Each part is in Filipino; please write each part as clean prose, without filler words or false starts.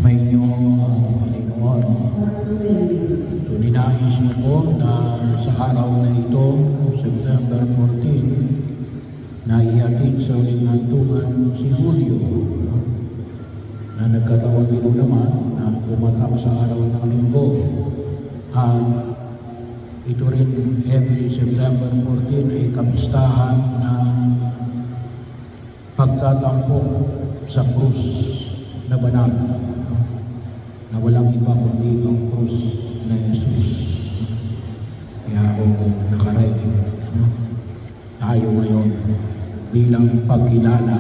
Sumainyo ang Panginoon. So ninais niyo po na sa araw na ito, September 14, na ihatid sa uling hantungan si Julio na nagkataon din naman na pumatak sa araw ng linggo. At ito rin every September 14 ay kapistahan ng pagkatampok sa krus na banal, na walang iba kundi ang krus na Jesus. Kaya ako nakarating tayo ngayon bilang pagkilala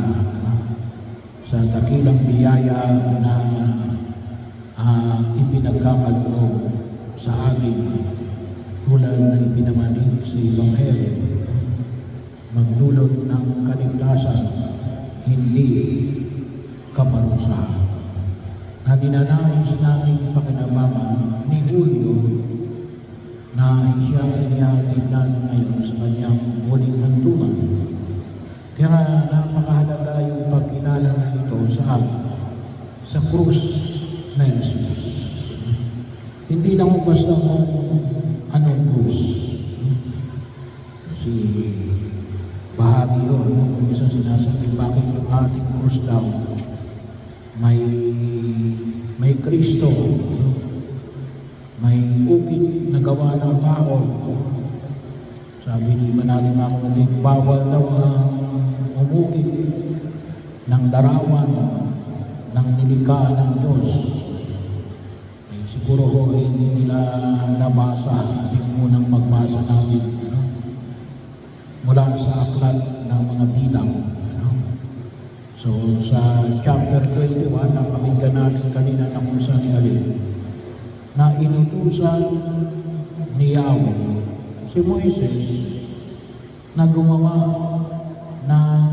sa dakilang biyaya na ipinagkakaloob sa atin tulad na ipinamanig sa Ebanghelyo, magdulot ng kaligtasan, hindi kaparusahan, na ninanais nating pakinabangan ni Julio na siya inihatid natin ngayon sa kanyang muling hantungan. Kaya napakahalaga yung pagkilala na ito sa atin, sa krus na Jesus. Hindi lang basta kung anong krus. Kasi bahagi yun, kung isang sinasabi, bakit yung ating krus daw may Kristo, may ukit na gawa ng tao. Sabi ni Manaling Makulit, bawal daw ang umukit ng larawan ng nilikha ng Diyos. Ay siguro ho hindi nila nabasa yung unang magbasa natin mula sa aklat ng mga bilang. So sa chapter 21 na pakinggan natin kanina na kung saan alin, na inutusan ni Yahweh si Moises na gumawa ng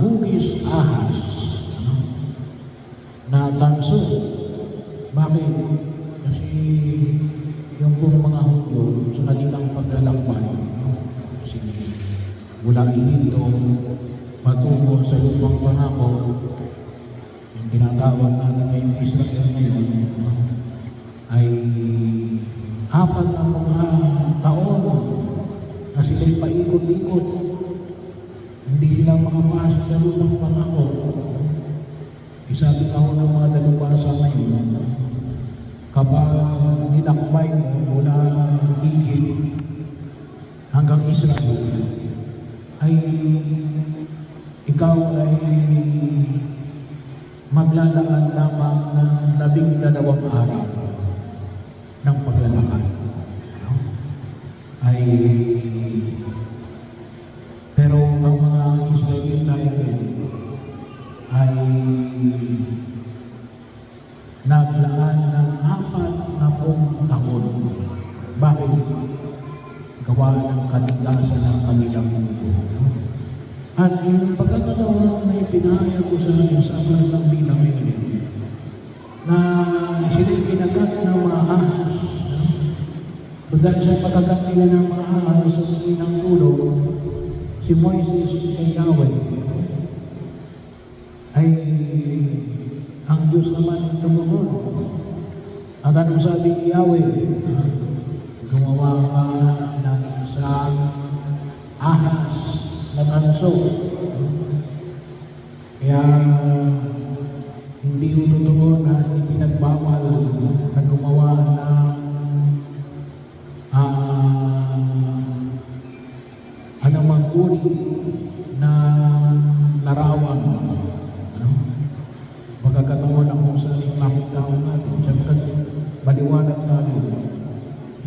hugis ahas na tanso. Bakit? Kasi yung pong mga Hudyo sa kanilang paglalakbay, mula Ehipto patungo sa lupang pangako, yung tinatawag natin ngayong Israel ngayon, ay 4 na mga taon na sila'y paikot-ikot. Hindi sila makapasok sa lupang pangako. Isabi ako ng mga dalubhasa ngayon, kapag nilakbay mo mula Egypt hanggang Israel, ay ikaw ay maglalaan lamang ng 12 araw ng paglalakad. Pero ang mga Israelita ay naglaan ng 40 taon. Bakit? Gawa ng katigasan ng kanilang mundo. At yung pagkakataon na ipinahayag ko sa akin sa aklat ng bilang ngayon, na sila'y kinagat ng mga ahas. Dahil sa pagkagat nila ng mga ahas sa ng tulog, si Moises kay Yahweh, ay ang Diyos naman tumugon. At anong sabi ni Yahweh? Gumawa ka ng isang ahas na tanso. Kaya hindi yung totoo na hindi pinagbawal na gumawa ng anumang uri na larawan. Pagkakataon na kung saan yung makita ko natin, sapagkat maliwanag natin,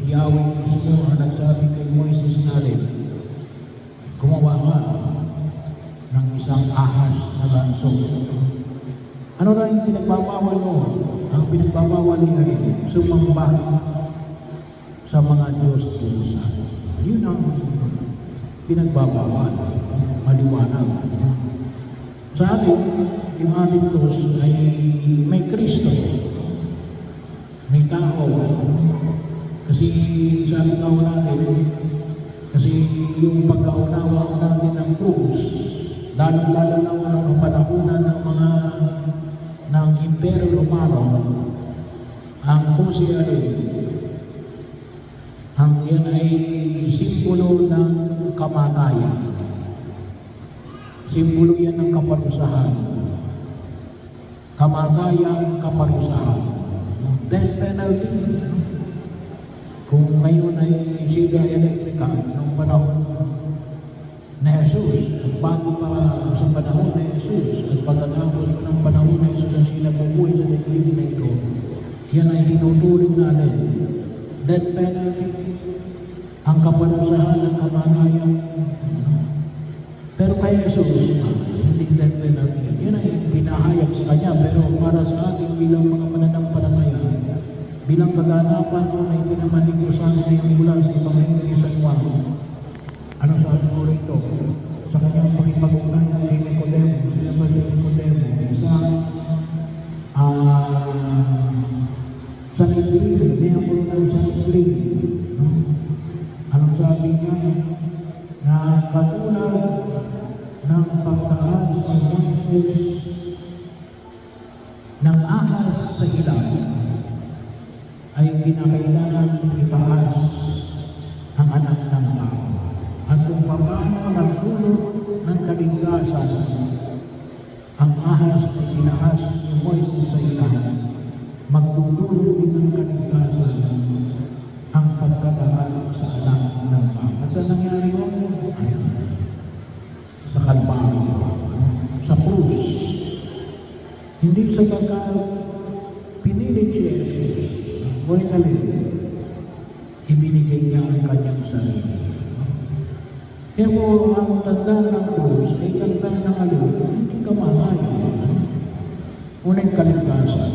Yahweh mismo ang nagsabi kay Moises natin, gumawa ka ng isang ahas na tanso. Ano na yung pinagbabawal mo? Ang pinagbabawal niya ay sumamba sa mga Diyos-Diyosan. Yun ang pinagbabawal, maliwanag. Sa atin, yung ating Diyos ay may Kristo, may tao. Kasi sabi nga natin, kasi yung pagkaunawa natin ng krus, lalo-lalo na ng panahunan ng mga Impero Romano, ang Cruciate, ang yan ay simbolo ng kamatayan. Simbolo yan ng kaparusahan. Kamatayan, kaparusahan. Death penalty. Kung ngayon ay siga elektrika ng panahon na Jesus, at bago pa sa panahon na Jesus, at pagkatapos ng panahon na Jesus ang sinabubuhay sa daigdig na ito, yan ay tinuturing natin. Death penalty, ang kaparusahan ng kamatayan. Pero kay Jesus, hindi death penalty. Yan ay pinahayag sa Kanya, pero para sa ating bilang mga mananampalataya, bilang kaganapan o na ipinamalig ko sa amin ngayon mula sa Ebanghelyo ni San Juan. Ano sabi ko rito? Sa kanyang pagipag-ugnayan kay Nicodemo, sila ba si Nicodemo? Sanhedrin, miyembro ng Sanhedrin. Anong sabi niya? Na katulad ng pagtaas ng Moises ng ahas sa ilaw, ay kinakailangan itaas ang anak ng tao. At kung paano nagdulot ng kaligtasan ang ahas na tinaas ni Moises sa ilaw, magdudulot din ng kaligtasan ang pagkadaan sa anak ng tao. At saan nangyari yun? Ayan. Sa Kalbaryo, sa krus. Hindi sa pinilit si Jesus. Ngunit alin, ibinigay niya ang kanyang sarili. Kaya po, ang tanda ng krus ay tanda ng alin, hindi kamatayan. Unang kaligtasan.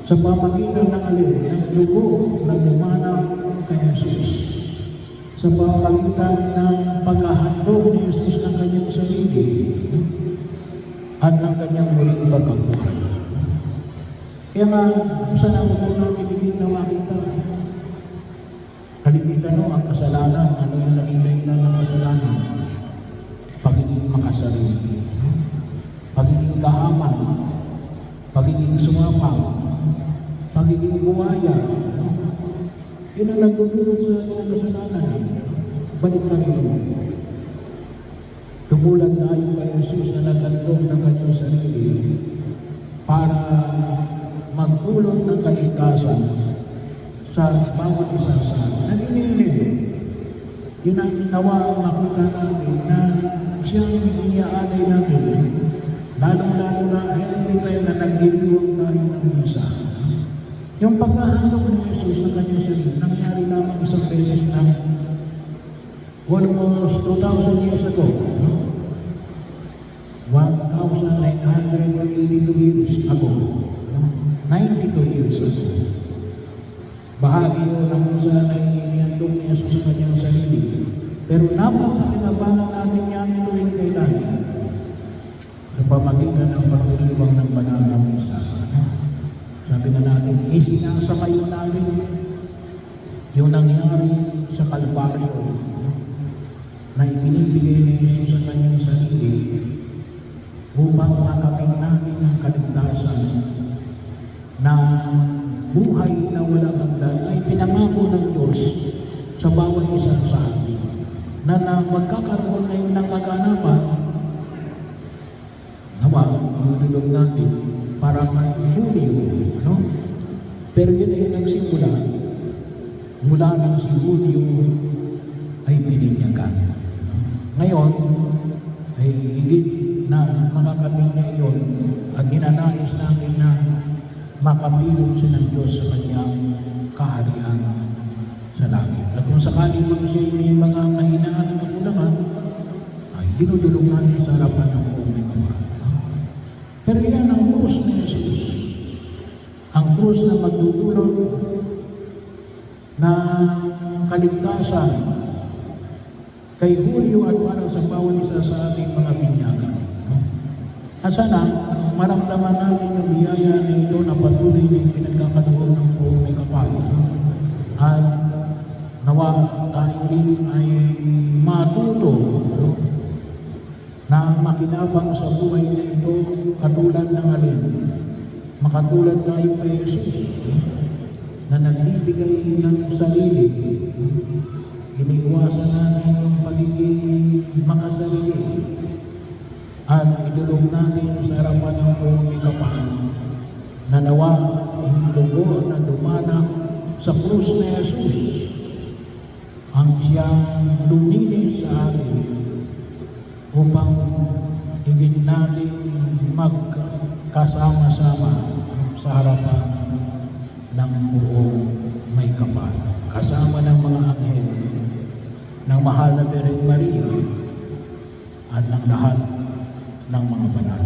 Sa pamagitan ng alin, ng dugo na dumanang kay Jesus. Sa pamagitan ng paghahandog ni Jesus ng kanyang sarili at ng kanyang muling pagkabuhay. Kaya nga, saan ang po namin hindi na makita? Kalimitan no, ang kasalanan. Ano yung naging dahilan ng kasalanan? Pagiging makasarili. Pagiging kahaman. Pagiging sumapang. Pagiging buwaya. Yun ang nagdudulot sa ating kasalanan. Balik na rin. Tumulad tayo kay Jesus na nagandog ng kanyang sarili para magdulot ng kaligtasan sa bawat isa sa naginilig. Yun ang nawa makita natin na siyang iniaalay natin. Lalong-lalo na every time na nagdiriwang tayo ng misa. Yung paghahandog ni Jesus ng kanyang sarili, nangyari lamang isang beses na almost 2,000 years ago. 1,982 years ago. 92 years ago. Bahagi yun ang kung saan ay inihandog ni Jesus sa kanyang sarili. Pero napakakinabangan natin yan tuwing kailan. Sa pamagitan ng pagdiriwang ng banal na misa. Sabi na natin, isinasamayo natin yung nangyari sa Kalbaryo na ibinibigay ni Jesus sa kanyang sarili upang makamit natin ang kaligtasan na buhay na walang hanggan ay pinangako ng Diyos sa bawat isa sa atin na magkakaroon ngayon ng kaganapan nawa, yung natin para mag-Hulyo, no? Pero yun ay nagsimula mula ng si Hulyo ay bininyagan. Ngayon ay higit na makakating niya yun at ninanais natin na makapiling siya ng Diyos sa kanyang kaharian sa langit. At kung sakaling man siya may mga kahinaan at kakulangan, ay dinudulong natin sa harapan ng Panginoon. Pero yan ang krus ni Jesus. Ang krus na magdudulot na kaligtasan kay Hulyo at para sa bawat isa sa ating mga binyagan. At sana, maramdaman natin yung biyaya na ito na patuloy na pinagkakataon ng buong may kapal. At nawa tayo rin ay matuto na makinabang sa buhay na ito katulad ng alin. katulad tayo kay Jesus na nagbibigay ng sarili, iniiwasan natin yung pagiging makasarili at idulog natin sa harapan ng buong ikapan na nawa yung dugo na dumanak sa krus na Jesus ang siyang luminis sa atin upang higit natin magkasama-sama sa harapan ng buong may kapal kasama ng mga anghel ng mahal na Birheng Maria at ng lahat ng mga banal.